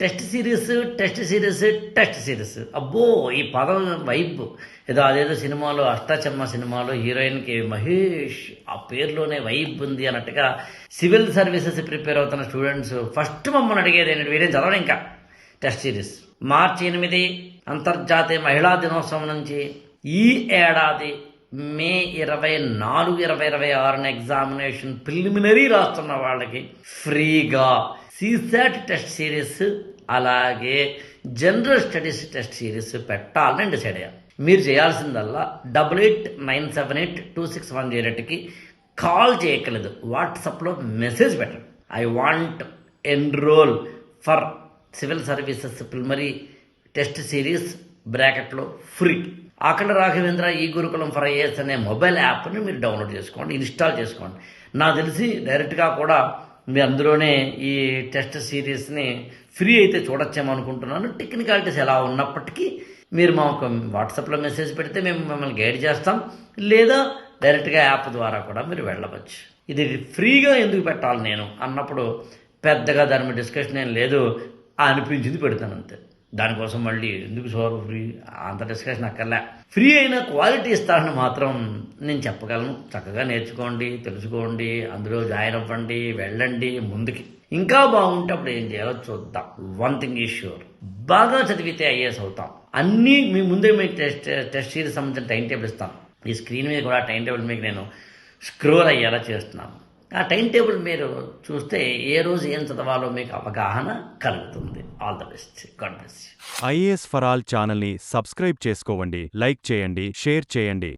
Test series test series test series అబ్బో ఈ పదం వైబ్ అదేదో సినిమాలో అష్టాచమ్మ సినిమాలో హీరోయిన్కి మహేష్ ఆ పేరులోనే వైబ్ ఉంది అన్నట్టుగా సివిల్ సర్వీసెస్ ప్రిపేర్ అవుతున్న స్టూడెంట్స్ ఫస్ట్ మమ్మల్ని అడిగేది ఏంటంటే వీరేం చదవడం ఇంకా టెస్ట్ సిరీస్. మార్చి 8 అంతర్జాతీయ మహిళా దినోత్సవం నుంచి ఈ ఏడాది మే 24, 2026 ఎగ్జామినేషన్ ప్రిలిమినరీ రాస్తున్న వాళ్ళకి ఫ్రీగా సీసాట్ టెస్ట్ సిరీస్ అలాగే జనరల్ స్టడీస్ టెస్ట్ సిరీస్ పెట్టాలని డిసైడ్ అయ్యాను. మీరు చేయాల్సిందల్లా 8897826108కి కాల్ చేయగలదు, వాట్సాప్లో మెసేజ్ పెట్టండి. I want enrol for civil services preliminary test series బ్రాకెట్లో ఫ్రీ. అఖండ రాఘవేంద్ర ఈ గురుకులం ఫర్ ఐఏఎస్ అనే మొబైల్ యాప్ని మీరు డౌన్లోడ్ చేసుకోండి, ఇన్స్టాల్ చేసుకోండి. నాకు తెలిసి డైరెక్ట్గా కూడా మీ అందులోనే ఈ టెస్ట్ సిరీస్ని ఫ్రీ అయితే చూడొచ్చేమో అనుకుంటున్నాను. టెక్నికాలిటీస్ ఎలా ఉన్నప్పటికీ మీరు మాకు వాట్సాప్లో మెసేజ్ పెడితే మేము మిమ్మల్ని గైడ్ చేస్తాం, లేదా డైరెక్ట్గా యాప్ ద్వారా కూడా మీరు వెళ్ళవచ్చు. ఇది ఫ్రీగా ఎందుకు పెట్టాలి నేను అన్నప్పుడు పెద్దగా దాని మీద డిస్కషన్ ఏం లేదు, అనిపించింది పెడతాను అంతే. దానికోసం మళ్ళీ ఎందుకు సార్ ఫ్రీ అంత డిస్కషన్ అక్కర్లే. ఫ్రీ అయిన క్వాలిటీ ఇస్తారని మాత్రం నేను చెప్పగలను. చక్కగా నేర్చుకోండి, తెలుసుకోండి, అందులో జాయిన్ అవ్వండి, వెళ్ళండి ముందుకి. ఇంకా బాగుంటే అప్పుడు ఏం చేయాలో చూద్దాం. వన్ థింగ్ ఈజ్ ష్యూర్, బాగా చదివితే ఐఏఎస్ అవుతాం. అన్నీ మీ ముందే మీకు టెస్ట్ సిరీస్ సంబంధించిన టైం టేబుల్ ఇస్తాను. ఈ స్క్రీన్ మీద కూడా టైం టేబుల్ మీకు నేను స్క్రోల్ అయ్యేలా చేస్తున్నాను. ఆ టైం టేబుల్ మీరు చూస్తే ఏ రోజు ఏం చదవాలో మీకు అవగాహన కలుగుతుంది. All the best, God bless you. IAS for all ఛానల్ని సబ్స్క్రైబ్ చేసుకోండి, లైక్ చేయండి, షేర్ చేయండి.